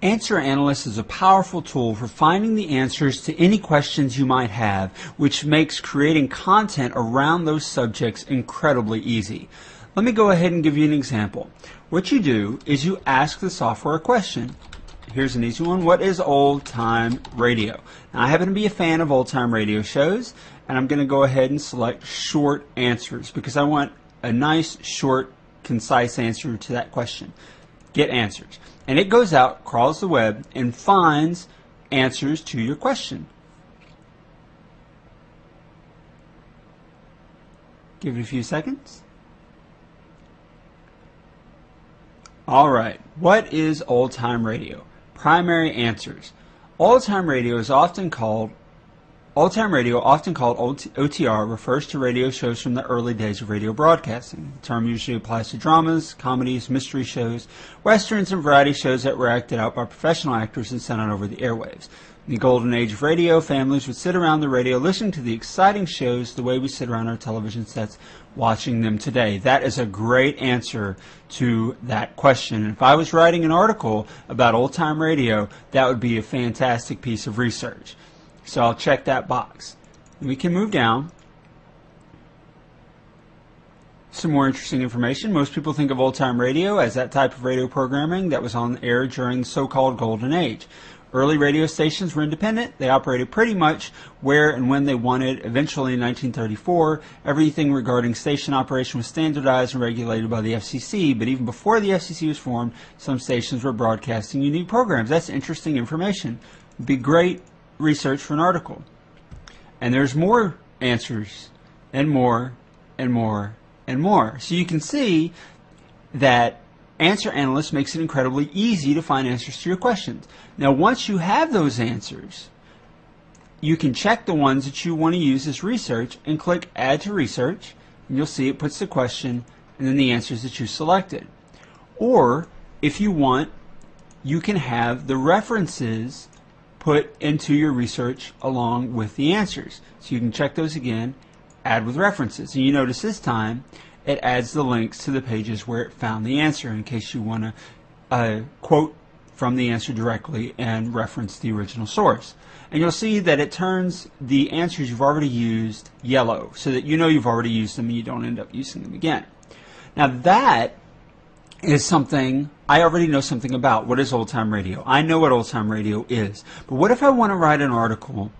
Answer Analyst is a powerful tool for finding the answers to any questions you might have, which makes creating content around those subjects incredibly easy. Let me go ahead and give you an example. What you do is you ask the software a question. Here's an easy one. What is old-time radio? Now, I happen to be a fan of old-time radio shows, and I'm going to go ahead and select short answers because I want a nice, short, concise answer to that question. Get answers. And it goes out, crawls the web, and finds answers to your question. Give it a few seconds. Alright, what is old-time radio? Primary answers. Old-time radio, often called OTR, refers to radio shows from the early days of radio broadcasting. The term usually applies to dramas, comedies, mystery shows, westerns, and variety shows that were acted out by professional actors and sent out over the airwaves. In the golden age of radio, families would sit around the radio listening to the exciting shows the way we sit around our television sets watching them today. That is a great answer to that question. And if I was writing an article about old-time radio, that would be a fantastic piece of research. So I'll check that box. We can move down. Some more interesting information. Most people think of old-time radio as that type of radio programming that was on the air during the so-called Golden Age. Early radio stations were independent. They operated pretty much where and when they wanted. Eventually, in 1934, everything regarding station operation was standardized and regulated by the FCC. But even before the FCC was formed, some stations were broadcasting unique programs. That's interesting information. It'd be great research for an article. And there's more answers and more and more and more. So you can see that Answer Analyst makes it incredibly easy to find answers to your questions. Now, once you have those answers, you can check the ones that you want to use as research and click Add to Research, and you'll see it puts the question and then the answers that you selected. Or, if you want, you can have the references put into your research along with the answers. So you can check those again, add with references. And you notice this time it adds the links to the pages where it found the answer in case you want to quote from the answer directly and reference the original source. And you'll see that it turns the answers you've already used yellow so that you know you've already used them and you don't end up using them again. Now that is something I already know something about. What is old-time radio? I know what old-time radio is. But what if I want to write an article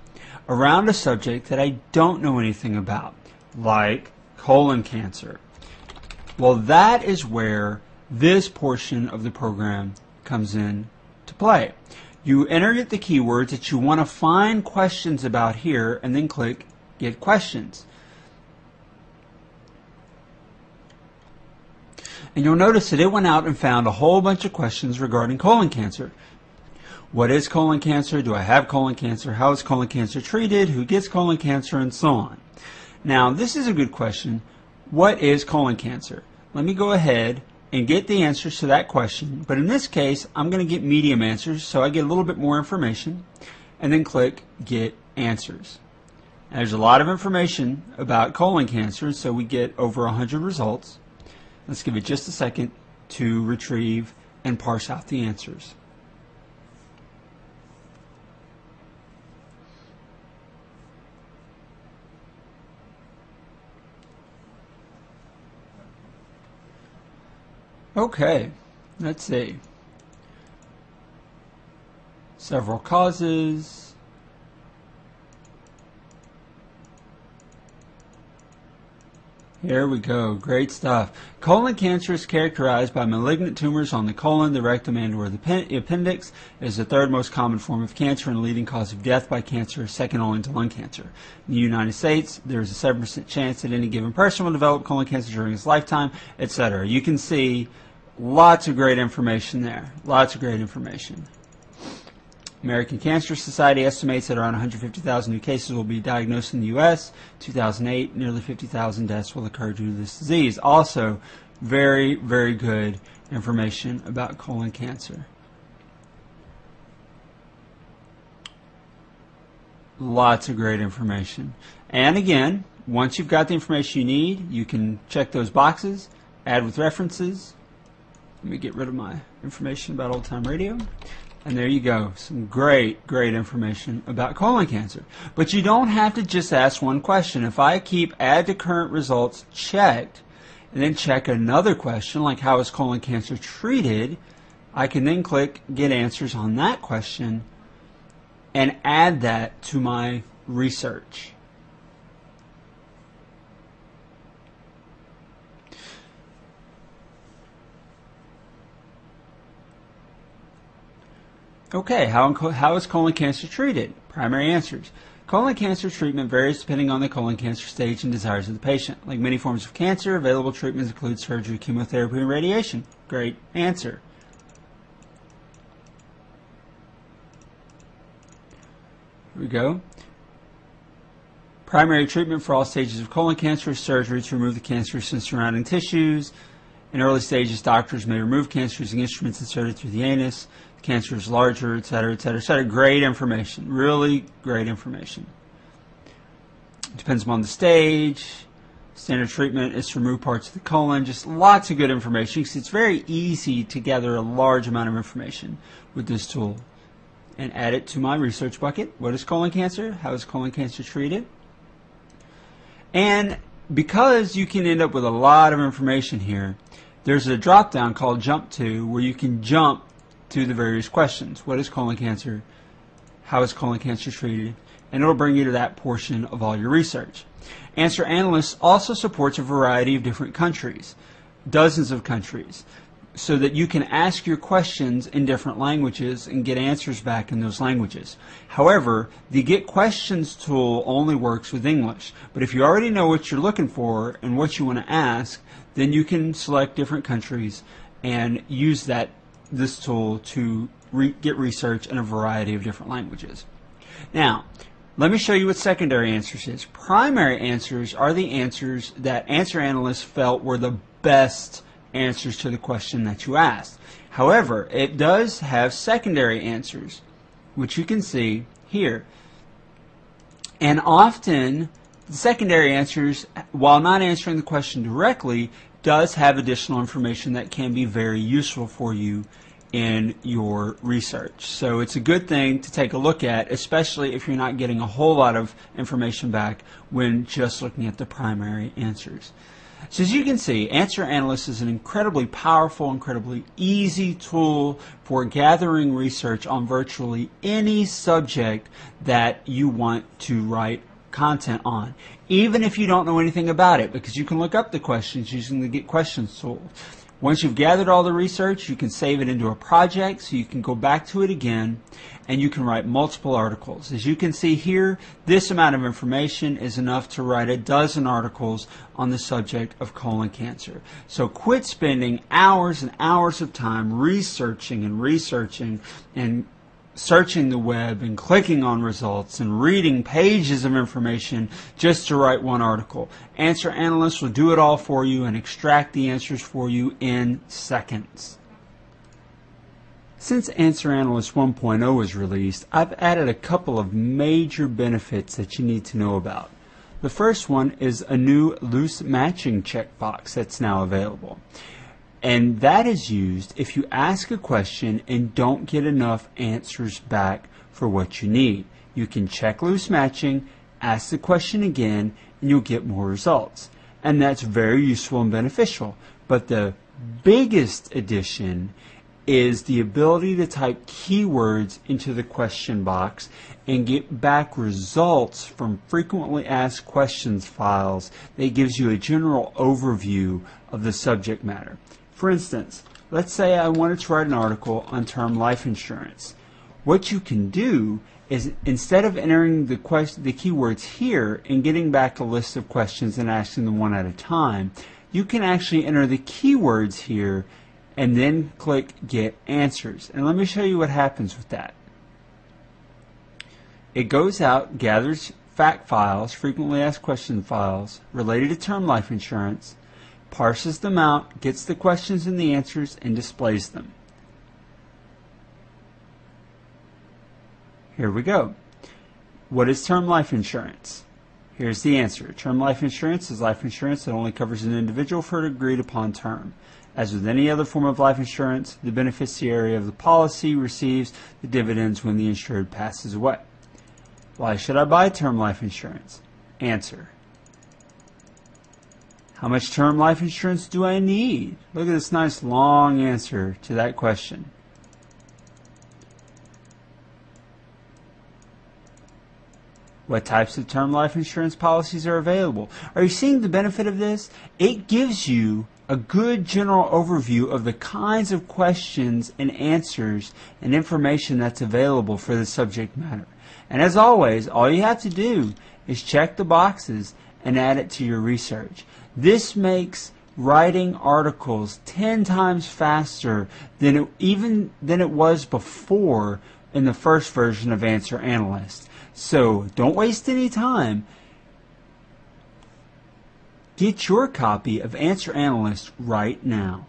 around a subject that I don't know anything about, like colon cancer? Well, that is where this portion of the program comes in to play. You enter the keywords that you want to find questions about here and then click Get Questions. And you'll notice that it went out and found a whole bunch of questions regarding colon cancer. What is colon cancer? Do I have colon cancer? How is colon cancer treated? Who gets colon cancer? And so on. Now, this is a good question. What is colon cancer? Let me go ahead and get the answers to that question. But in this case, I'm going to get medium answers, so I get a little bit more information. And then click Get Answers. Now, there's a lot of information about colon cancer, so we get over 100 results. Let's give it just a second to retrieve and parse out the answers. Okay, let's see. Several causes. Here we go. Great stuff. Colon cancer is characterized by malignant tumors on the colon, the rectum, and or the appendix. It is the third most common form of cancer and a leading cause of death by cancer, second only to lung cancer. In the United States, there is a 7% chance that any given person will develop colon cancer during his lifetime, etc. You can see lots of great information there. Lots of great information. American Cancer Society estimates that around 150,000 new cases will be diagnosed in the U.S. 2008, nearly 50,000 deaths will occur due to this disease. Also, very, very good information about colon cancer. Lots of great information. And again, once you've got the information you need, you can check those boxes, add with references. Let me get rid of my information about old-time radio. And there you go, some great information about colon cancer. But you don't have to just ask one question. If I keep add to current results checked, and then check another question like how is colon cancer treated, I can then click get answers on that question and add that to my research. Okay, how is colon cancer treated? Primary answers. Colon cancer treatment varies depending on the colon cancer stage and desires of the patient. Like many forms of cancer, available treatments include surgery, chemotherapy, and radiation. Great answer. Here we go. Primary treatment for all stages of colon cancer is surgery to remove the cancerous and surrounding tissues. In early stages, doctors may remove cancer using instruments inserted through the anus. The cancer is larger, etc., etc., etc. Great information. Really great information. It depends upon the stage. Standard treatment is to remove parts of the colon. Just lots of good information. It's very easy to gather a large amount of information with this tool. And add it to my research bucket. What is colon cancer? How is colon cancer treated? And because you can end up with a lot of information here, there's a drop down called Jump To where you can jump to the various questions. What is colon cancer? How is colon cancer treated? And it'll bring you to that portion of all your research. Answer Analyst also supports a variety of different countries, dozens of countries, so that you can ask your questions in different languages and get answers back in those languages. However, the Get Questions tool only works with English. But if you already know what you're looking for and what you want to ask, then you can select different countries and use this tool to get research in a variety of different languages. Now, let me show you what secondary answers is. Primary answers are the answers that Answer Analyst felt were the best answers to the question that you asked. However, it does have secondary answers, which you can see here. And often, the secondary answers, while not answering the question directly, does have additional information that can be very useful for you in your research. So it's a good thing to take a look at, especially if you're not getting a whole lot of information back when just looking at the primary answers. So as you can see, Answer Analyst is an incredibly powerful, incredibly easy tool for gathering research on virtually any subject that you want to write content on, even if you don't know anything about it, because you can look up the questions using the Get Questions tool. Once you've gathered all the research, you can save it into a project so you can go back to it again and you can write multiple articles. As you can see here, this amount of information is enough to write a dozen articles on the subject of colon cancer. So quit spending hours and hours of time researching and searching the web and clicking on results and reading pages of information just to write one article. Answer Analyst will do it all for you and extract the answers for you in seconds. Since Answer Analyst 1.0 was released, I've added a couple of major benefits that you need to know about. The first one is a new loose matching checkbox that's now available. And that is used if you ask a question and don't get enough answers back for what you need. You can check loose matching, ask the question again, and you'll get more results. And that's very useful and beneficial. But the biggest addition is the ability to type keywords into the question box and get back results from frequently asked questions files that gives you a general overview of the subject matter. For instance, let's say I wanted to write an article on term life insurance. What you can do is, instead of entering the keywords here and getting back a list of questions and asking them one at a time, you can actually enter the keywords here and then click Get Answers. And let me show you what happens with that. It goes out, gathers fact files, frequently asked question files related to term life insurance, parses them out, gets the questions and the answers, and displays them. Here we go. What is term life insurance? Here's the answer. Term life insurance is life insurance that only covers an individual for an agreed upon term. As with any other form of life insurance, the beneficiary of the policy receives the dividends when the insured passes away. Why should I buy term life insurance? Answer. How much term life insurance do I need? Look at this nice long answer to that question. What types of term life insurance policies are available? Are you seeing the benefit of this? It gives you a good general overview of the kinds of questions and answers and information that's available for the subject matter. And as always, all you have to do is check the boxes and add it to your research. This makes writing articles 10 times faster than it was before in the first version of Answer Analyst. So don't waste any time. Get your copy of Answer Analyst right now.